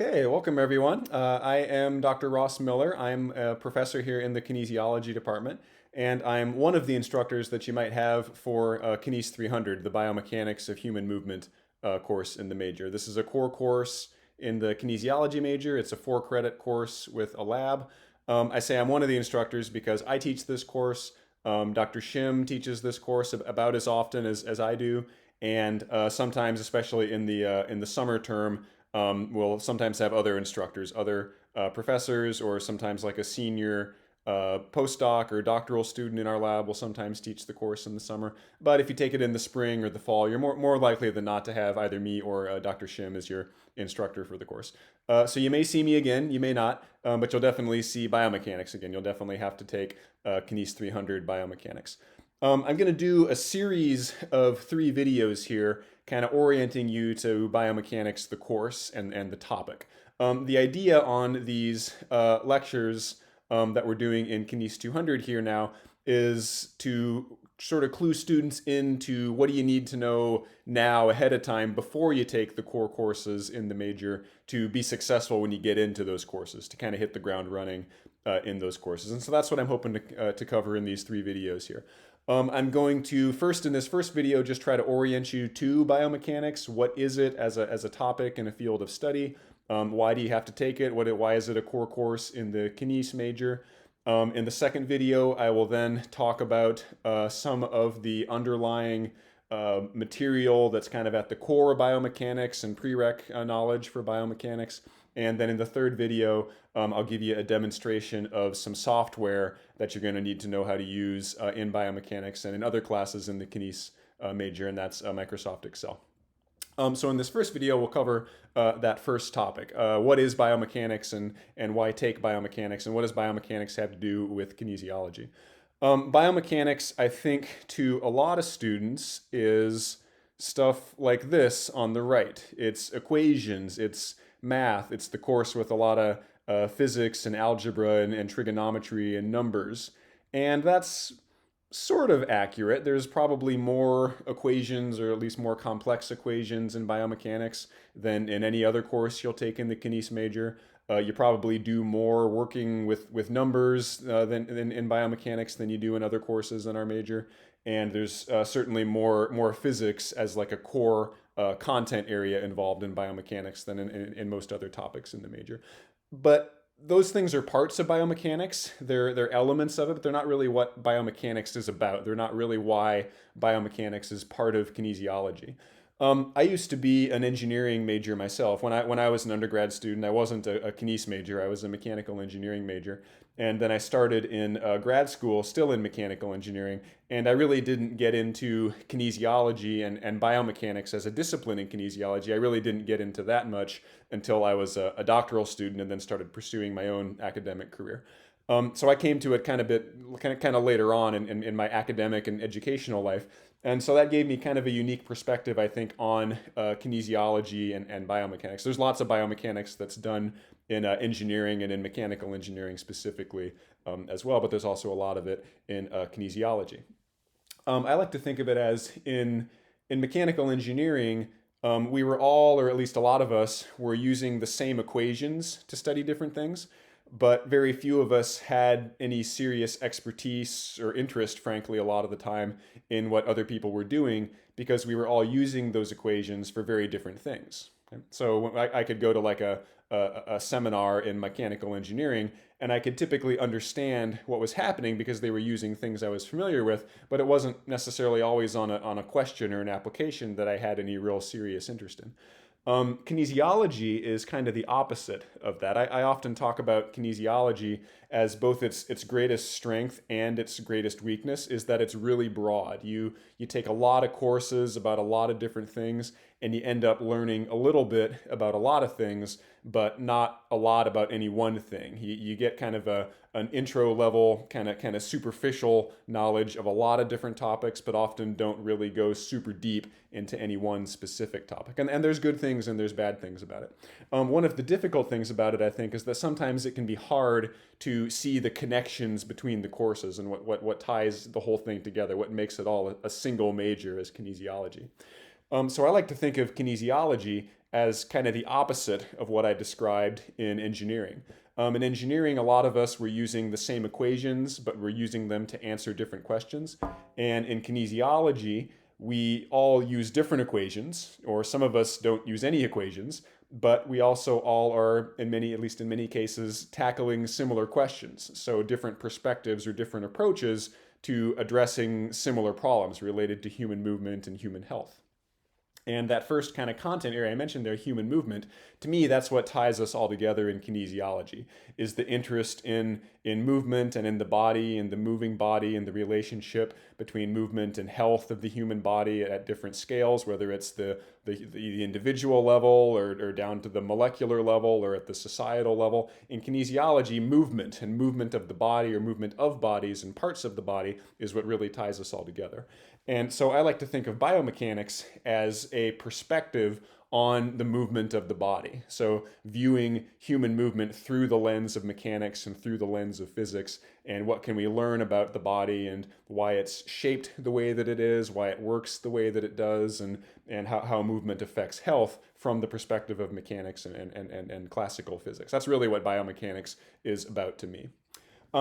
Okay, welcome everyone. I am Dr. Ross Miller. I'm a professor here in the kinesiology department, and I'm one of the instructors that you might have for KNES 300, the Biomechanics of Human Movement course in the major. This is a core course in the kinesiology major. It's a 4-credit course with a lab. I say I'm one of the instructors because I teach this course. Dr. Shim teaches this course about as often as I do, and sometimes, especially in the summer term, we'll sometimes have other instructors, other professors, or sometimes like a senior postdoc or doctoral student in our lab will sometimes teach the course in the summer. But if you take it in the spring or the fall, you're more likely than not to have either me or Dr. Shim as your instructor for the course. So you may see me again, you may not, but you'll definitely see biomechanics again. You'll definitely have to take KNES 300 biomechanics. I'm going to do a series of 3 videos here, kind of orienting you to biomechanics, the course, and the topic. The idea on these lectures that we're doing in KNES 200 here now is to sort of clue students into what do you need to know now ahead of time before you take the core courses in the major to be successful when you get into those courses, to kind of hit the ground running in those courses. And so that's what I'm hoping to cover in these 3 videos here. I'm going to first, in this first video, just try to orient you to biomechanics. What is it as a topic and a field of study? Why do you have to take it? Why is it a core course in the KNES major? In the second video, I will then talk about some of the underlying material that's kind of at the core of biomechanics and prereq knowledge for biomechanics. And then in the third video, I'll give you a demonstration of some software that you're going to need to know how to use in biomechanics and in other classes in the KNES major, and that's Microsoft Excel. So in this first video, we'll cover that first topic. What is biomechanics and why take biomechanics, and what does biomechanics have to do with kinesiology? Biomechanics, I think, to a lot of students is stuff like this on the right. It's equations, it's math, it's the course with a lot of physics and algebra and trigonometry and numbers. And that's sort of accurate. There's probably more equations, or at least more complex equations in biomechanics than in any other course you'll take in the KNES major. You probably do more working with numbers than in biomechanics than you do in other courses in our major. And there's certainly more physics as like a core content area involved in biomechanics than in most other topics in the major. But those things are parts of biomechanics. They're elements of it, but they're not really what biomechanics is about. They're not really why biomechanics is part of kinesiology. I used to be an engineering major myself. When I was an undergrad student, I wasn't a KNES major. I was a mechanical engineering major. And then I started in grad school, still in mechanical engineering, and I really didn't get into kinesiology and biomechanics as a discipline in kinesiology. I really didn't get into that much until I was a doctoral student and then started pursuing my own academic career. So I came to it kind of later on in my academic and educational life. And so that gave me kind of a unique perspective, I think, on kinesiology and biomechanics. There's lots of biomechanics that's done in engineering and in mechanical engineering specifically as well, but there's also a lot of it in kinesiology. I like to think of it as in mechanical engineering, we were all, or at least a lot of us, were using the same equations to study different things, but very few of us had any serious expertise or interest, frankly, a lot of the time in what other people were doing, because we were all using those equations for very different things. So I could go to like a seminar in mechanical engineering, and I could typically understand what was happening because they were using things I was familiar with, but it wasn't necessarily always on a question or an application that I had any real serious interest in. Kinesiology is kind of the opposite of that. I often talk about kinesiology as both its greatest strength and its greatest weakness is that it's really broad. You take a lot of courses about a lot of different things, and you end up learning a little bit about a lot of things, but not a lot about any one thing. You get kind of an intro level, kind of superficial knowledge of a lot of different topics, but often don't really go super deep into any one specific topic. And there's good things and there's bad things about it. One of the difficult things about it, I think, is that sometimes it can be hard to see the connections between the courses and what ties the whole thing together, what makes it all a single major as kinesiology. So I like to think of kinesiology as kind of the opposite of what I described in engineering. In engineering, a lot of us were using the same equations, but we're using them to answer different questions. And in kinesiology, we all use different equations, or some of us don't use any equations, but we also all are, in many, at least in many cases, tackling similar questions. So different perspectives or different approaches to addressing similar problems related to human movement and human health. And that first kind of content area I mentioned there, human movement, to me, that's what ties us all together in kinesiology, is the interest in movement and in the body and the moving body and the relationship between movement and health of the human body at different scales, whether it's the individual level or down to the molecular level or at the societal level. In kinesiology, movement and movement of the body or movement of bodies and parts of the body is what really ties us all together. And so I like to think of biomechanics as a perspective on the movement of the body. So viewing human movement through the lens of mechanics and through the lens of physics, and what can we learn about the body and why it's shaped the way that it is, why it works the way that it does, and how movement affects health from the perspective of mechanics and classical physics. That's really what biomechanics is about to me.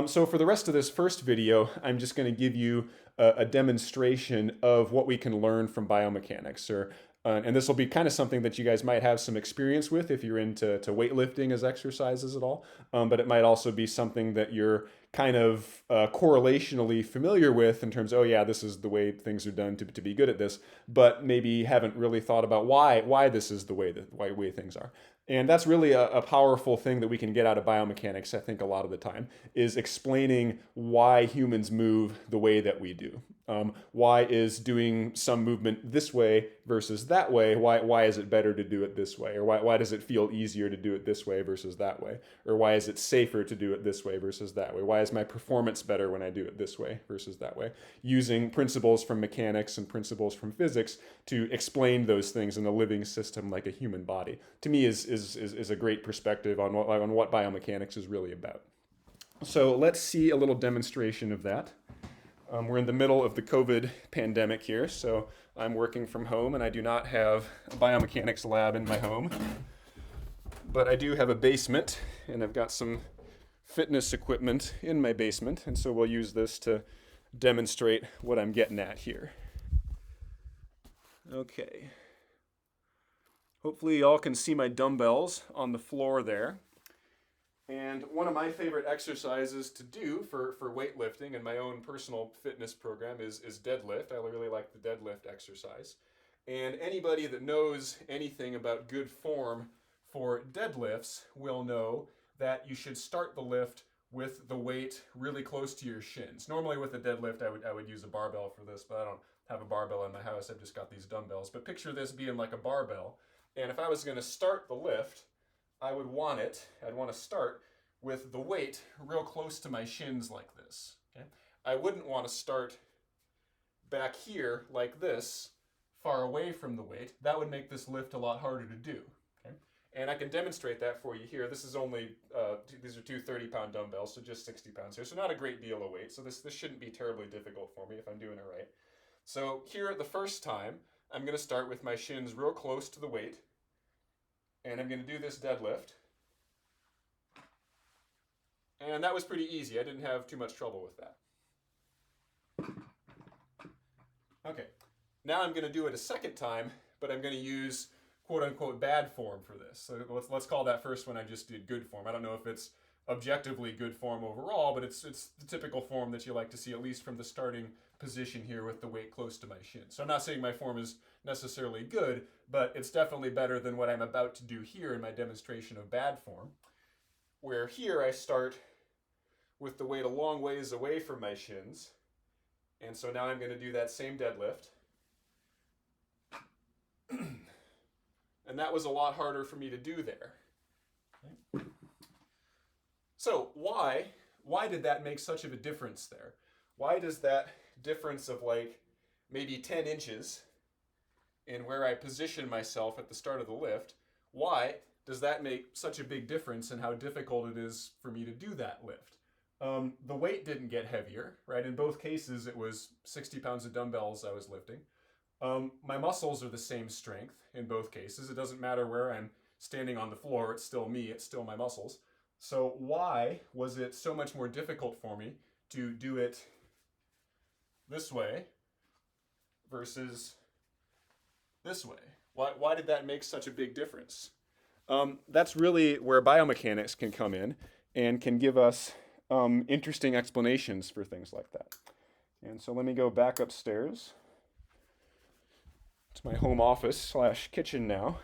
So for the rest of this first video, I'm just going to give you a demonstration of what we can learn from biomechanics, and this will be kind of something that you guys might have some experience with if you're into weightlifting as exercises at all, but it might also be something that you're kind of correlationally familiar with in terms of, oh yeah, this is the way things are done to be good at this, but maybe haven't really thought about why this is the way things are. And that's really a powerful thing that we can get out of biomechanics, I think, a lot of the time, is explaining why humans move the way that we do. Why is doing some movement this way versus that way, why is it better to do it this way? Or why does it feel easier to do it this way versus that way? Or why is it safer to do it this way versus that way? Why is my performance better when I do it this way versus that way? Using principles from mechanics and principles from physics to explain those things in a living system like a human body, to me is a great perspective on what biomechanics is really about. So let's see a little demonstration of that. We're in the middle of the COVID pandemic here, so I'm working from home and I do not have a biomechanics lab in my home, but I do have a basement and I've got some fitness equipment in my basement, and so we'll use this to demonstrate what I'm getting at here. Okay. Hopefully y'all can see my dumbbells on the floor there. And one of my favorite exercises to do for weightlifting and my own personal fitness program is deadlift. I really like the deadlift exercise. And anybody that knows anything about good form for deadlifts will know that you should start the lift with the weight really close to your shins. Normally with a deadlift, I would use a barbell for this, but I don't have a barbell in my house. I've just got these dumbbells. But picture this being like a barbell. And if I was going to start the lift, I'd want to start with the weight real close to my shins like this. Okay? I wouldn't want to start back here like this, far away from the weight. That would make this lift a lot harder to do. Okay? And I can demonstrate that for you here. This is only, these are two 30-pound dumbbells, so just 60 pounds here. So not a great deal of weight. So this shouldn't be terribly difficult for me if I'm doing it right. So here the first time, I'm going to start with my shins real close to the weight. And I'm going to do this deadlift. And that was pretty easy. I didn't have too much trouble with that. Okay, now I'm going to do it a second time, but I'm going to use quote-unquote bad form for this. So let's call that first one I just did good form. I don't know if it's objectively good form overall, but it's the typical form that you like to see, at least from the starting position here with the weight close to my shin. So I'm not saying my form is necessarily good, but it's definitely better than what I'm about to do here in my demonstration of bad form, where here I start with the weight a long ways away from my shins. And so now I'm going to do that same deadlift. And that was a lot harder for me to do there. Okay. So why did that make such of a difference there? Why does that difference of like maybe 10 inches in where I position myself at the start of the lift, why does that make such a big difference in how difficult it is for me to do that lift? The weight didn't get heavier, right? In both cases, it was 60 pounds of dumbbells I was lifting. My muscles are the same strength in both cases. It doesn't matter where I'm standing on the floor, it's still me, it's still my muscles. So why was it so much more difficult for me to do it this way versus this way? Why did that make such a big difference? That's really where biomechanics can come in and can give us interesting explanations for things like that. And so let me go back upstairs to my home office slash kitchen now.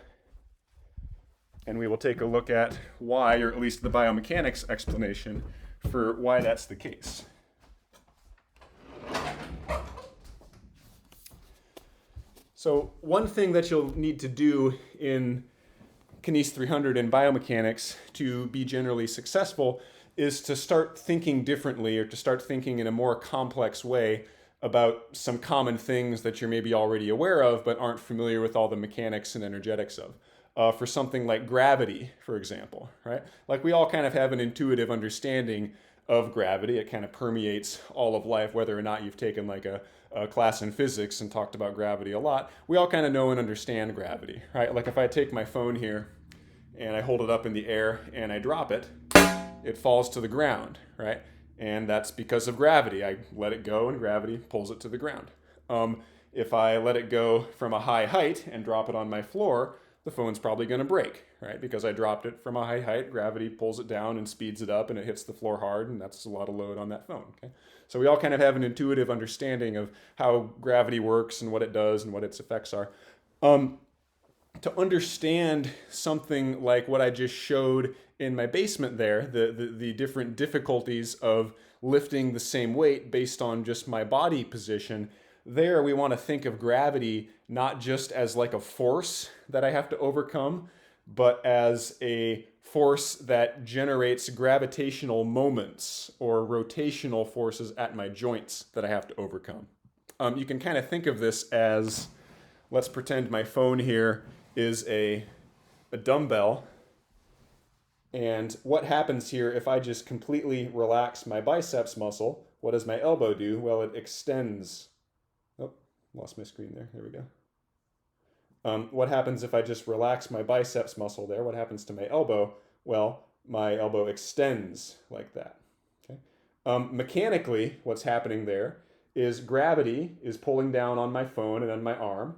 And we will take a look at why, or at least the biomechanics explanation for why that's the case. So one thing that you'll need to do in KNES 300 and biomechanics to be generally successful is to start thinking differently, or to start thinking in a more complex way about some common things that you're maybe already aware of but aren't familiar with all the mechanics and energetics of. For something like gravity, for example, right? Like we all kind of have an intuitive understanding of gravity. It kind of permeates all of life, whether or not you've taken like a class in physics and talked about gravity a lot. We all kind of know and understand gravity, right? Like if I take my phone here and I hold it up in the air and I drop it, it falls to the ground, right? And that's because of gravity. I let it go and gravity pulls it to the ground. If I let it go from a high height and drop it on my floor, the phone's probably going to break, right? Because I dropped it from a high height, gravity pulls it down and speeds it up and it hits the floor hard, and that's a lot of load on that phone, okay? So we all kind of have an intuitive understanding of how gravity works and what it does and what its effects are. To understand something like what I just showed in my basement there, the different difficulties of lifting the same weight based on just my body position, there we want to think of gravity not just as like a force that I have to overcome, but as a force that generates gravitational moments or rotational forces at my joints that I have to overcome. You can kind of think of this as, let's pretend my phone here is a dumbbell. And what happens here if I just completely relax my biceps muscle? What does my elbow do? Well, it extends. Oh, lost my screen there. There we go. What happens if I just relax my biceps muscle there? What happens to my elbow? Well, my elbow extends like that. Okay. Mechanically, what's happening there is gravity is pulling down on my phone and on my arm,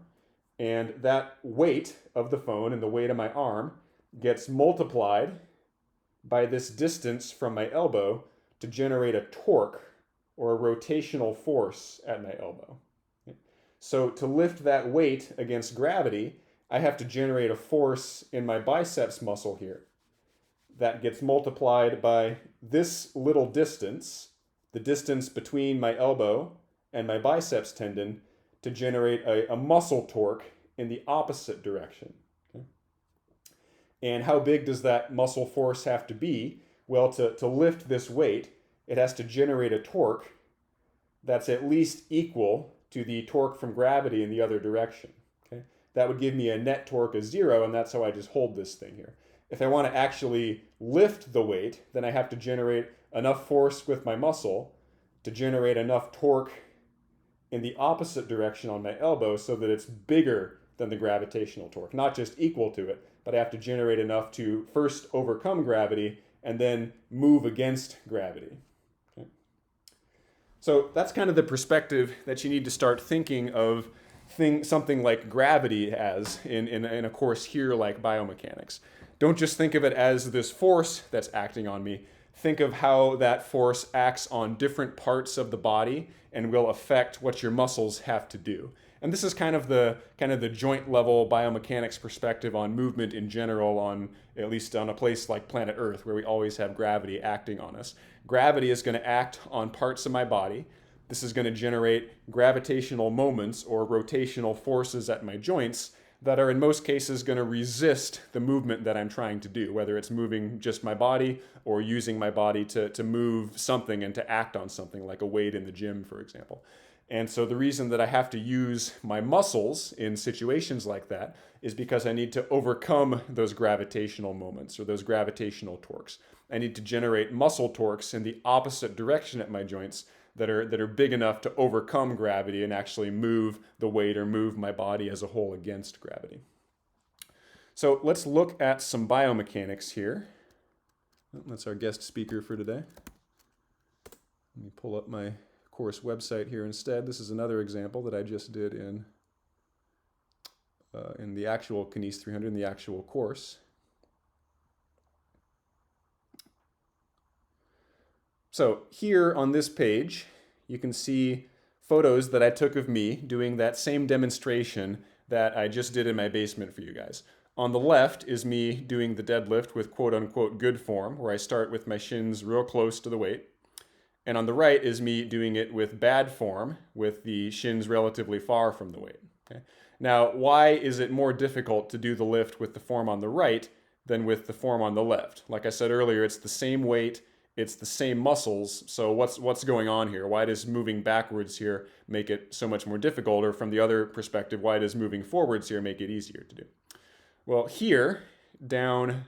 and that weight of the phone and the weight of my arm gets multiplied by this distance from my elbow to generate a torque or a rotational force at my elbow. So to lift that weight against gravity, I have to generate a force in my biceps muscle here that gets multiplied by this little distance, the distance between my elbow and my biceps tendon, to generate a muscle torque in the opposite direction. Okay? And how big does that muscle force have to be? Well, to lift this weight, it has to generate a torque that's at least equal to the torque from gravity in the other direction. Okay? That would give me a net torque of 0, and that's how I just hold this thing here. If I want to actually lift the weight, then I have to generate enough force with my muscle to generate enough torque in the opposite direction on my elbow so that it's bigger than the gravitational torque. Not just equal to it, but I have to generate enough to first overcome gravity and then move against gravity. Okay? So that's kind of the perspective that you need to start thinking of something like gravity as in a course here like biomechanics. Don't just think of it as this force that's acting on me. Think of how that force acts on different parts of the body and will affect what your muscles have to do. And this is kind of the joint level biomechanics perspective on movement in general, on at least on a place like planet Earth, where we always have gravity acting on us. Gravity is going to act on parts of my body. This is going to generate gravitational moments or rotational forces at my joints that are in most cases going to resist the movement that I'm trying to do, whether it's moving just my body or using my body to move something and to act on something like a weight in the gym, for example. And so the reason that I have to use my muscles in situations like that is because I need to overcome those gravitational moments or those gravitational torques. I need to generate muscle torques in the opposite direction at my joints that are big enough to overcome gravity and actually move the weight or move my body as a whole against gravity. So let's look at some biomechanics here. That's our guest speaker for today. Let me pull up my course website here instead. This is another example that I just did in the actual KNES 300, in the actual course. So here on this page, you can see photos that I took of me doing that same demonstration that I just did in my basement for you guys. On the left is me doing the deadlift with quote-unquote good form, where I start with my shins real close to the weight. And on the right is me doing it with bad form, with the shins relatively far from the weight. Okay? Now, why is it more difficult to do the lift with the form on the right than with the form on the left? Like I said earlier, it's the same weight, it's the same muscles, so what's going on here? Why does moving backwards here make it so much more difficult? Or from the other perspective, why does moving forwards here make it easier to do? Well, here, down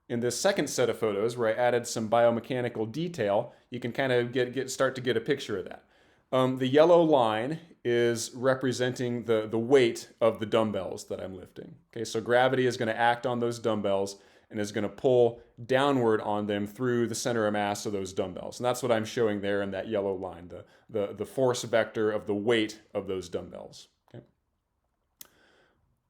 in this second set of photos where I added some biomechanical detail, you can kind of start to get a picture of that. The yellow line is representing the weight of the dumbbells that I'm lifting. Okay, so gravity is going to act on those dumbbells and is going to pull downward on them through the center of mass of those dumbbells. And that's what I'm showing there in that yellow line, the force vector of the weight of those dumbbells. Okay.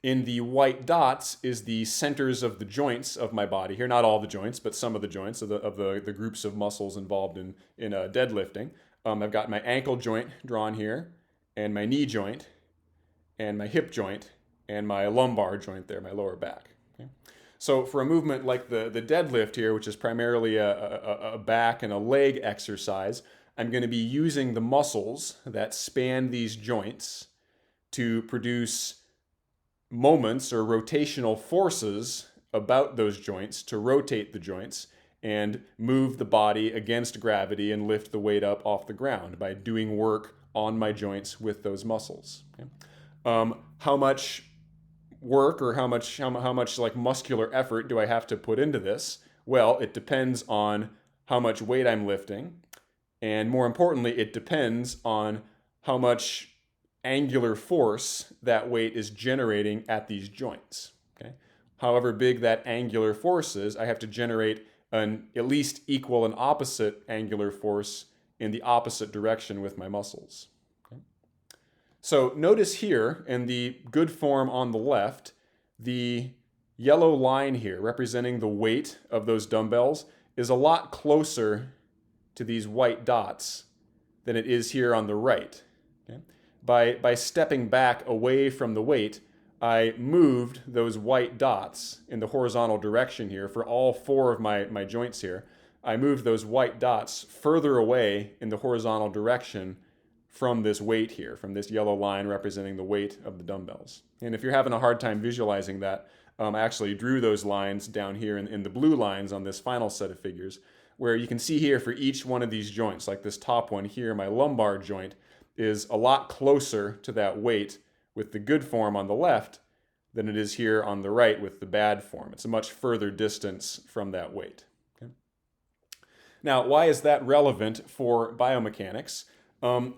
In the white dots is the centers of the joints of my body here, not all the joints, but some of the joints of the groups of muscles involved in deadlifting. I've got my ankle joint drawn here, and my knee joint, and my hip joint, and my lumbar joint there, my lower back. Okay. So for a movement like the deadlift here, which is primarily a back and a leg exercise, I'm going to be using the muscles that span these joints to produce moments or rotational forces about those joints to rotate the joints and move the body against gravity and lift the weight up off the ground by doing work on my joints with those muscles. Okay. How much work or how much like muscular effort do I have to put into this? Well, it depends on how much weight I'm lifting, and more importantly, it depends on how much angular force that weight is generating at these joints. Okay? However big that angular force is, I have to generate an at least equal and opposite angular force in the opposite direction with my muscles. Okay? So notice here in the good form on the left, the yellow line here representing the weight of those dumbbells is a lot closer to these white dots than it is here on the right. Okay? By stepping back away from the weight, I moved those white dots in the horizontal direction here for all four of my joints here. I moved those white dots further away in the horizontal direction from this weight here, from this yellow line representing the weight of the dumbbells. And if you're having a hard time visualizing that, I actually drew those lines down here in the blue lines on this final set of figures, where you can see here for each one of these joints, like this top one here, my lumbar joint, is a lot closer to that weight with the good form on the left than it is here on the right with the bad form. It's a much further distance from that weight. Okay? Now, why is that relevant for biomechanics?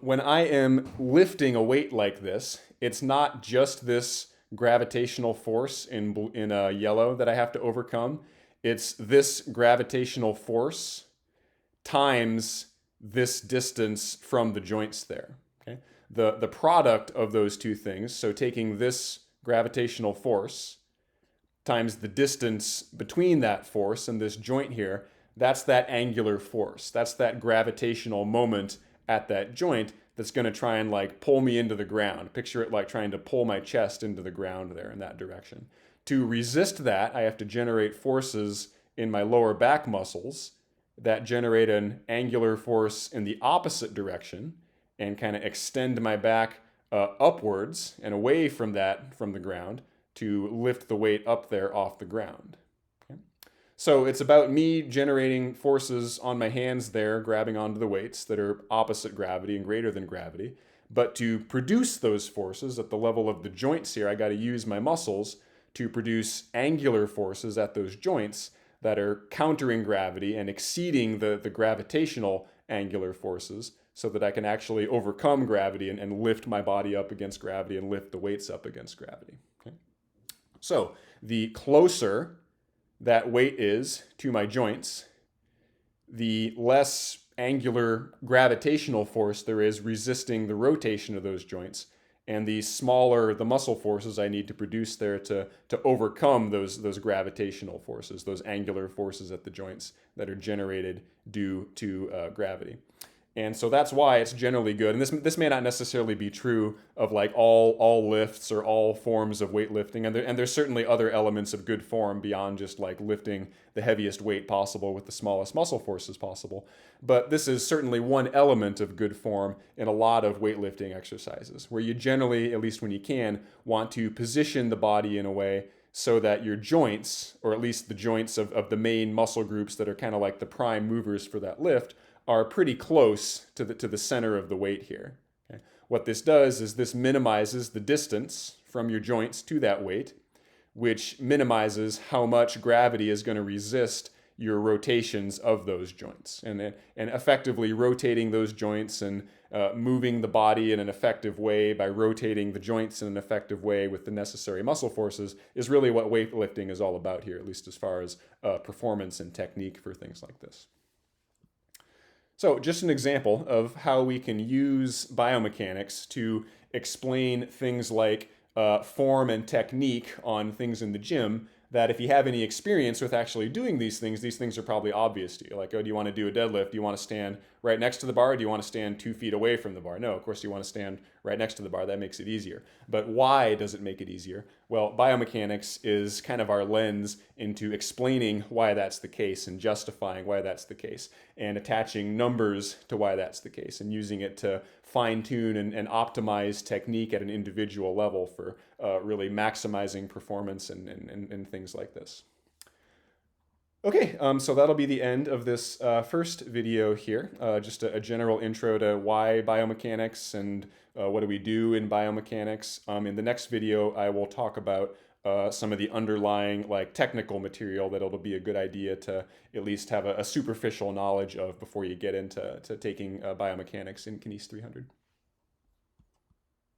When I am lifting a weight like this, it's not just this gravitational force in yellow that I have to overcome. It's this gravitational force times this distance from the joints there. Okay? The product of those two things, so taking this gravitational force times the distance between that force and this joint here, that's that angular force. That's that gravitational moment at that joint that's going to try and like pull me into the ground. Picture it like trying to pull my chest into the ground there in that direction. To resist that, I have to generate forces in my lower back muscles that generate an angular force in the opposite direction and kind of extend my back upwards and away from the ground to lift the weight up there off the ground. Okay? So it's about me generating forces on my hands there, grabbing onto the weights that are opposite gravity and greater than gravity. But to produce those forces at the level of the joints here, I got to use my muscles to produce angular forces at those joints that are countering gravity and exceeding the gravitational angular forces so that I can actually overcome gravity and lift my body up against gravity and lift the weights up against gravity. Okay? So the closer that weight is to my joints, the less angular gravitational force there is resisting the rotation of those joints, and the smaller the muscle forces I need to produce there to overcome those gravitational forces, those angular forces at the joints that are generated due to gravity. And so that's why it's generally good. And this may not necessarily be true of like all lifts or all forms of weightlifting. And there's certainly other elements of good form beyond just like lifting the heaviest weight possible with the smallest muscle forces possible. But this is certainly one element of good form in a lot of weightlifting exercises, where you generally, at least when you can, want to position the body in a way so that your joints, or at least the joints of the main muscle groups that are kind of like the prime movers for that lift, are pretty close to the center of the weight here. Okay? What this does is this minimizes the distance from your joints to that weight, which minimizes how much gravity is going to resist your rotations of those joints. And effectively rotating those joints and moving the body in an effective way by rotating the joints in an effective way with the necessary muscle forces is really what weightlifting is all about here, at least as far as performance and technique for things like this. So just an example of how we can use biomechanics to explain things like form and technique on things in the gym, that if you have any experience with actually doing these things are probably obvious to you. Like, oh, do you want to do a deadlift? Do you want to stand right next to the bar? Or do you want to stand 2 feet away from the bar? No, of course you want to stand right next to the bar. That makes it easier. But why does it make it easier? Well, biomechanics is kind of our lens into explaining why that's the case and justifying why that's the case and attaching numbers to why that's the case and using it to fine-tune and optimize technique at an individual level for really maximizing performance and things like this. Okay, so that'll be the end of this first video here. Just a general intro to why biomechanics and what do we do in biomechanics. In the next video, I will talk about some of the underlying like technical material that it'll be a good idea to at least have a superficial knowledge of before you get into taking biomechanics in KNES 300.